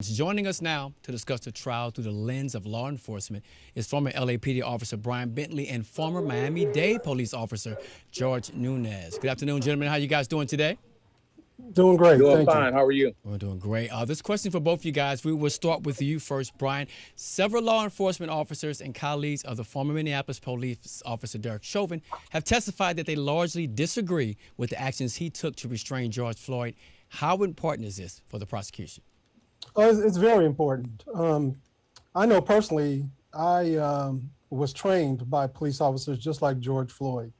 Joining us now to discuss the trial through the lens of law enforcement is former LAPD officer Brian Bentley and former Miami-Dade police officer George Nunez. Good afternoon, gentlemen. How you guys doing today? Doing great, Doing thank you. fine. How are you? We're doing great. This question for both you guys. We will start with you first, Brian. Several law enforcement officers and colleagues of the former Minneapolis police officer Derek Chauvin have testified that they largely disagree with the actions he took to restrain George Floyd. How important is this for the prosecution? It's very important. I know personally, I was trained by police officers just like George Floyd,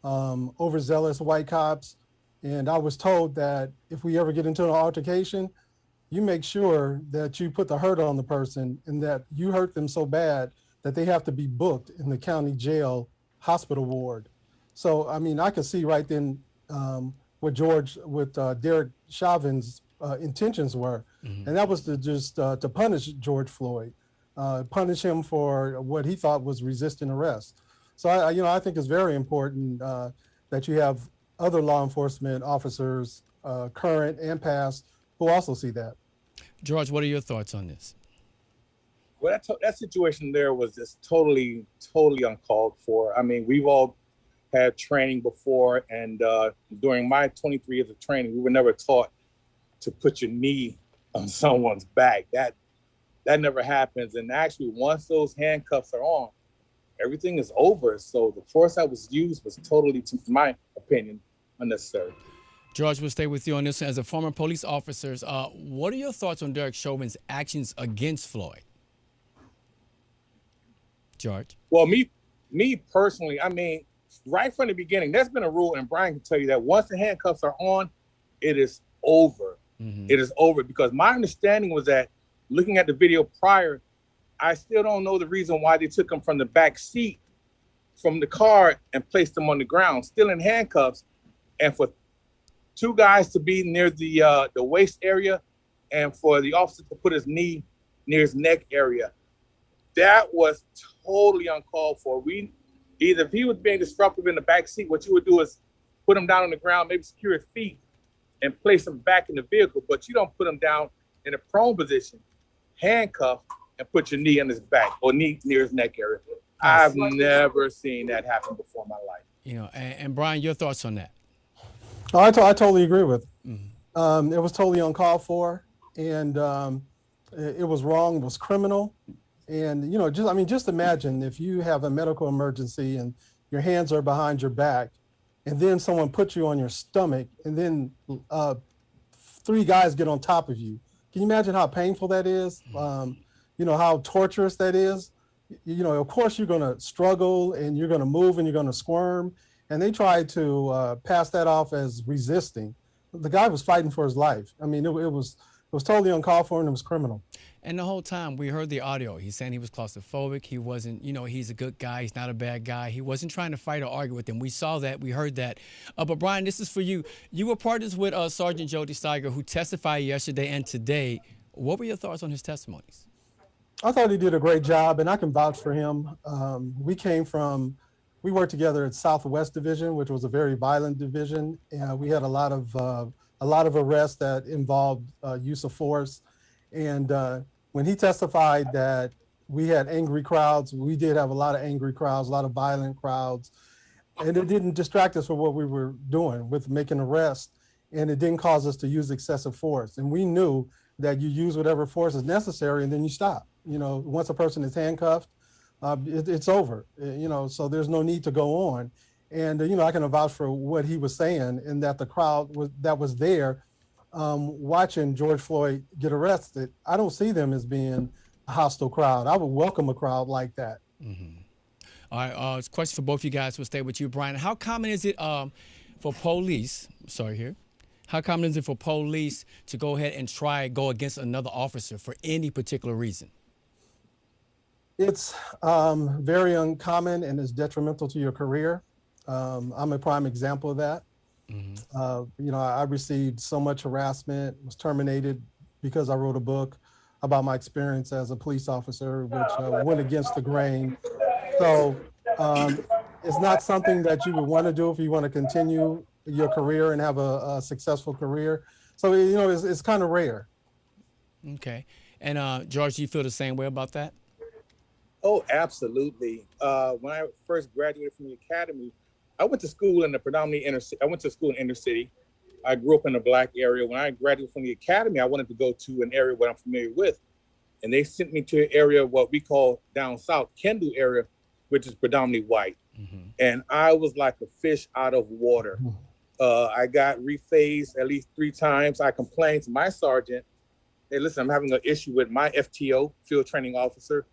overzealous white cops. And I was told that if we ever get into an altercation, you make sure that you put the hurt on the person and that you hurt them so bad that they have to be booked in the county jail hospital ward. So, I mean, I could see right then what Derek Chauvin's intentions were. Mm-hmm. And that was to punish George Floyd, punish him for what he thought was resisting arrest. So, I think it's very important that you have other law enforcement officers, current and past, who also see that. George, what are your thoughts on this? Well, that situation there was just totally uncalled for. I mean, we've all had training before, and during my 23 years of training, we were never taught to put your knee on someone's back. That never happens. And actually, once those handcuffs are on, everything is over. So the force that was used was totally, to my opinion, unnecessary. George, we'll stay with you on this. As a former police officer, what are your thoughts on Derek Chauvin's actions against Floyd? George? Well, me personally, I mean, right from the beginning, there's been a rule, and Brian can tell you that once the handcuffs are on, it is over. Mm-hmm. It is over, because my understanding was that, looking at the video prior, I still don't know the reason why they took him from the back seat from the car and placed him on the ground, still in handcuffs, and for two guys to be near the waist area and for the officer to put his knee near his neck area. That was totally uncalled for. Either if he was being disruptive in the back seat, what you would do is put him down on the ground, maybe secure his feet and place him back in the vehicle, but you don't put him down in a prone position, handcuffed, and put your knee on his back or knee near his neck area. I've never seen that happen before in my life. You know, and Brian, your thoughts on that? Oh, I totally agree with. Mm-hmm. It was totally uncalled for, and it was wrong. It was criminal, and just imagine if you have a medical emergency and your hands are behind your back, and then someone puts you on your stomach, and then three guys get on top of you. Can you imagine how painful that is? How torturous that is. Of course you're going to struggle and you're going to move and you're going to squirm. And they tried to pass that off as resisting. The guy was fighting for his life. I mean, it was totally uncalled for, and it was criminal. And the whole time we heard the audio, he's saying he was claustrophobic. He wasn't, he's a good guy. He's not a bad guy. He wasn't trying to fight or argue with him. We saw that. We heard that. But Brian, this is for you. You were partners with Sergeant Jody Steiger, who testified yesterday and today. What were your thoughts on his testimonies? I thought he did a great job, and I can vouch for him. We worked together at Southwest Division, which was a very violent division. We had a lot of arrests that involved use of force. And when he testified that we had angry crowds, we did have a lot of angry crowds, a lot of violent crowds. And it didn't distract us from what we were doing with making arrests. And it didn't cause us to use excessive force. And we knew that you use whatever force is necessary and then you stop. Once a person is handcuffed, it's over, so there's no need to go on. And, I can vouch for what he was saying, and that the crowd that was there watching George Floyd get arrested, I don't see them as being a hostile crowd. I would welcome a crowd like that. Mm-hmm. All right, it's a question for both you guys. We'll stay with you, Brian. How common is it for police, how common is it for police to go ahead and go against another officer for any particular reason? It's very uncommon and is detrimental to your career. I'm a prime example of that. Mm-hmm. I received so much harassment, was terminated because I wrote a book about my experience as a police officer, which went against the grain. So it's not something that you would want to do if you want to continue your career and have a successful career. So, it's kind of rare. Okay. And George, do you feel the same way about that? Oh, absolutely. When I first graduated from the academy, I went to school in the predominantly inner city. I went to school in inner city. I grew up in a black area. When I graduated from the academy, I wanted to go to an area where I'm familiar with. And they sent me to an area, what we call down south, Kendall area, which is predominantly white. And I was like a fish out of water. I got rephased at least 3 times. I complained to my sergeant, hey, listen, I'm having an issue with my FTO, field training officer.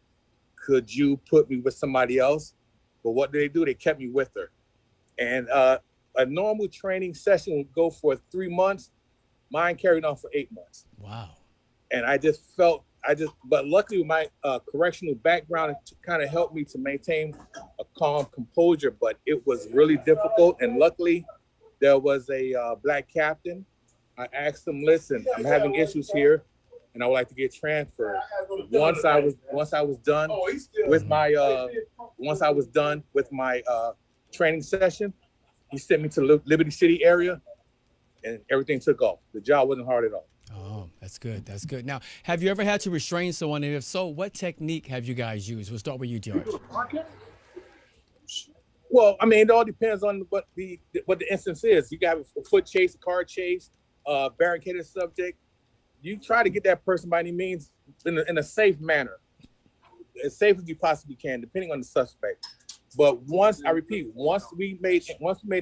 Could you put me with somebody else? But what did they do? They kept me with her. And a normal training session would go for 3 months. Mine carried on for 8 months. Wow. And but luckily my correctional background kind of helped me to maintain a calm composure, but it was really difficult. And luckily there was a black captain. I asked him, listen, I'm having issues here and I would like to get transferred. Once I was done with my training session, he sent me to Liberty City area and everything took off. The job wasn't hard at all. Oh, that's good. That's good. Now, have you ever had to restrain someone? And if so, what technique have you guys used? We'll start with you, George. Well, I mean, it all depends on what the instance is. You got a foot chase, a car chase, barricaded subject. You try to get that person by any means in a safe manner, as safe as you possibly can, depending on the suspect. But once we made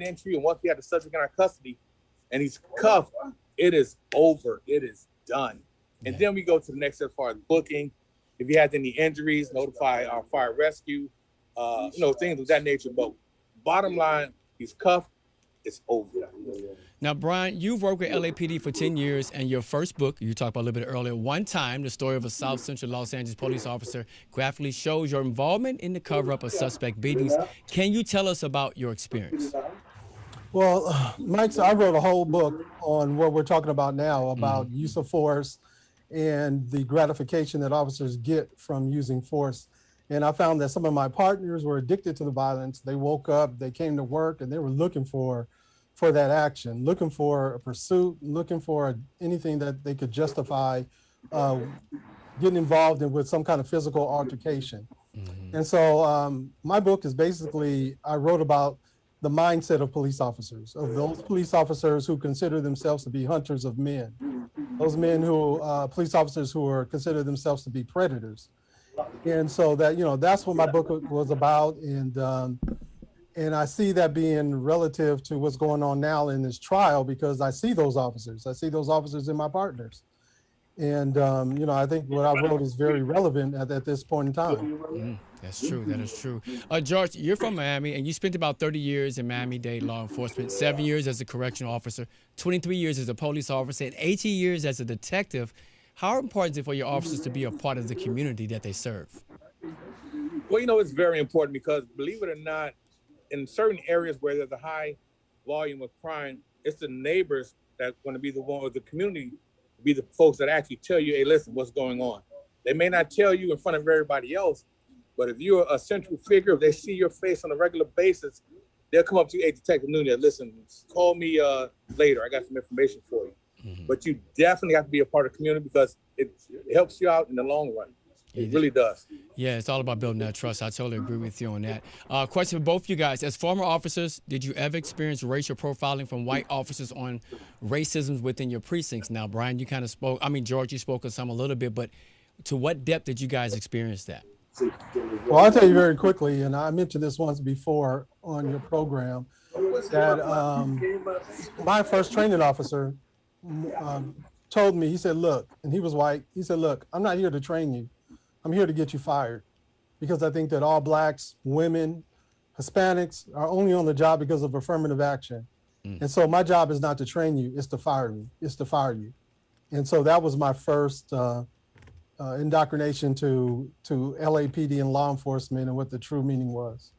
entry and once we had the subject in our custody and he's cuffed, it is over. It is done. And then we go to the next step as far as booking. If he has any injuries, notify our fire rescue, things of that nature. But bottom line, he's cuffed, it's over. Now, Brian, you've worked with LAPD for 10 years, and your first book, you talked about a little bit earlier, One Time, the story of a South Central Los Angeles police officer, graphically shows your involvement in the cover-up of suspect beatings. Can you tell us about your experience? Well, Mike, I wrote a whole book on what we're talking about now, about use of force and the gratification that officers get from using force. And I found that some of my partners were addicted to the violence. They woke up, they came to work, and they were looking for that action, looking for a pursuit, looking for anything that they could justify getting involved in with some kind of physical altercation. And so my book is basically, I wrote about the mindset of police officers, of those police officers who consider themselves to be hunters of men, those men who, police officers who are consider themselves to be predators. And so that, that's what my book was about. And I see that being relative to what's going on now in this trial, because I see those officers. I see those officers in my partners. And, I think what I wrote is very relevant at this point in time. That's true. That is true. George, you're from Miami, and you spent about 30 years in Miami-Dade law enforcement, 7 years as a correctional officer, 23 years as a police officer, and 18 years as a detective. How important is it for your officers to be a part of the community that they serve? Well, it's very important because, believe it or not, in certain areas where there's a high volume of crime, it's the neighbors that are going to be the one, or the community, be the folks that actually tell you, hey, listen, what's going on? They may not tell you in front of everybody else, but if you're a central figure, if they see your face on a regular basis, they'll come up to you, hey, Detective Nunez, listen, call me later. I got some information for you. But you definitely have to be a part of the community because it helps you out in the long run. It really does. Yeah, it's all about building that trust. I totally agree with you on that. Question for both you guys. As former officers, did you ever experience racial profiling from white officers on racism within your precincts? Now, Brian, you kind of spoke. George, you spoke of some a little bit, but to what depth did you guys experience that? Well, I'll tell you very quickly, and I mentioned this once before on your program, that my first training officer told me, he said, look, and he was white, he said, look, I'm not here to train you. I'm here to get you fired, because I think that all blacks, women, Hispanics are only on the job because of affirmative action. And so my job is not to train you, it's to fire me, it's to fire you. And so that was my first indoctrination to LAPD and law enforcement and what the true meaning was.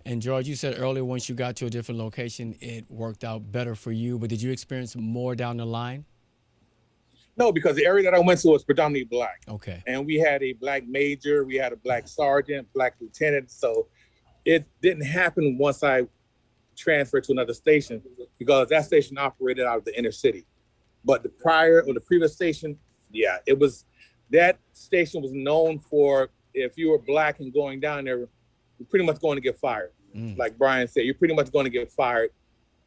And George, you said earlier once you got to a different location, it worked out better for you, but did you experience more down the line? No, because the area that I went to was predominantly black. Okay. And we had a black major, we had a black sergeant, black lieutenant. So it didn't happen once I transferred to another station, because that station operated out of the inner city. But the previous station, Yeah, it was, that station was known for, if you were black and going down there, you're pretty much going to get fired. Like Brian said, you're pretty much going to get fired.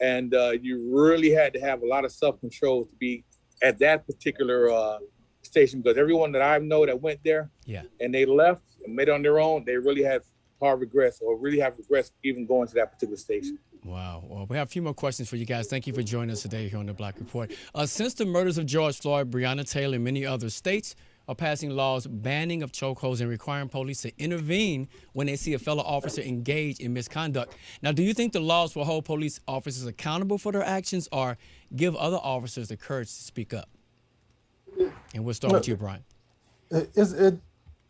And you really had to have a lot of self-control to be at that particular station, because everyone that I know that went there and they left and made it on their own, they really had hard regrets, or really have regrets even going to that particular station. Wow. Well, we have a few more questions for you guys. Thank you for joining us today here on the Black Report. Since the murders of George Floyd, Breonna Taylor, and many other states are passing laws banning of chokeholds and requiring police to intervene when they see a fellow officer engaged in misconduct. Now, do you think the laws will hold police officers accountable for their actions, or give other officers the courage to speak up? And we'll start with you, Brian.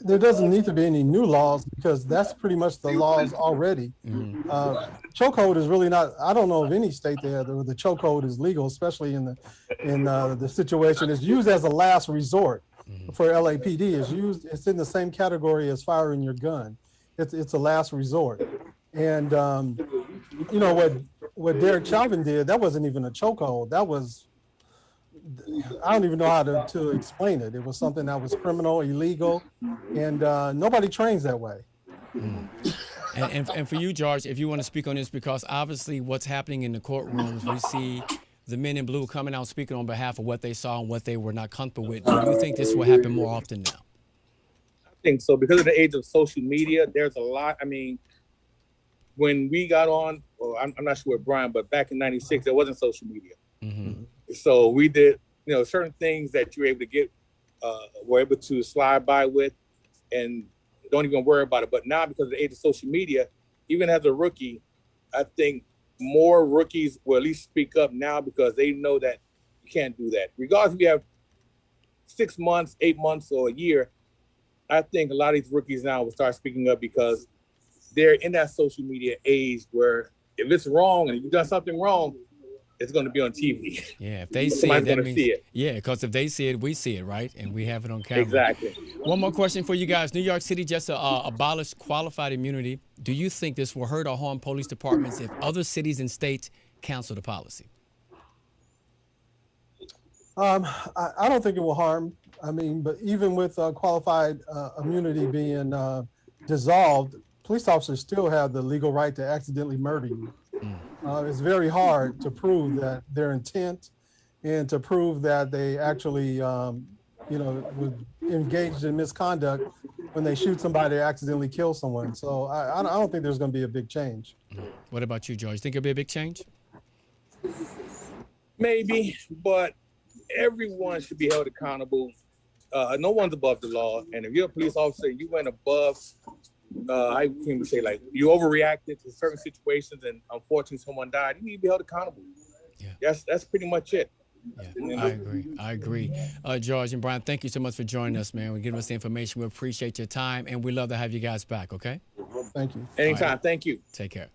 There doesn't need to be any new laws, because that's pretty much the laws already. Chokehold is really not, I don't know of any state there where the chokehold is legal, especially in the situation. It's used as a last resort for LAPD. It's in the same category as firing your gun. It's a last resort. And you know what Derek Chauvin did, that wasn't even a chokehold. That was, I don't even know how to explain it. It was something that was criminal, illegal, and nobody trains that way. And for you, George, if you want to speak on this, because obviously what's happening in the courtrooms, we see the men in blue coming out speaking on behalf of what they saw and what they were not comfortable with. Do you think this will happen more often now? I think so, because of the age of social media. There's a lot. I mean, when we got on, well, I'm not sure with Brian, but back in '96, there wasn't social media. So we did, you know, certain things that you were able to get, were able to slide by with, and don't even worry about it. But now, because of the age of social media, even as a rookie, I think more rookies will at least speak up now, because they know that you can't do that. Regardless if you have 6 months, 8 months, or a year, I think a lot of these rookies now will start speaking up, because they're in that social media age where if it's wrong and you've done something wrong, it's going to be on TV. Yeah, if they see it, that means, yeah, because if they see it, we see it, right? And we have it on camera. Exactly. One more question for you guys. New York City just abolished qualified immunity. Do you think this will hurt or harm police departments if other cities and states cancel the policy? I don't think it will harm. I mean, but even with qualified immunity being dissolved, police officers still have the legal right to accidentally murder you. It's very hard to prove that their intent, and to prove that they actually, were engaged in misconduct when they shoot somebody or accidentally kill someone. So I don't think there's going to be a big change. What about you, George? Think it'll be a big change? Maybe, but everyone should be held accountable. No one's above the law. And if you're a police officer, you went above, I can say, like, you overreacted to certain situations and unfortunately someone died, you need to be held accountable. Yeah. That's pretty much it. Yeah, I agree. George and Brian, thank you so much for joining us, man. We're giving us the information. We appreciate your time, and we love to have you guys back, okay? Thank you. Anytime. Right. Thank you. Take care.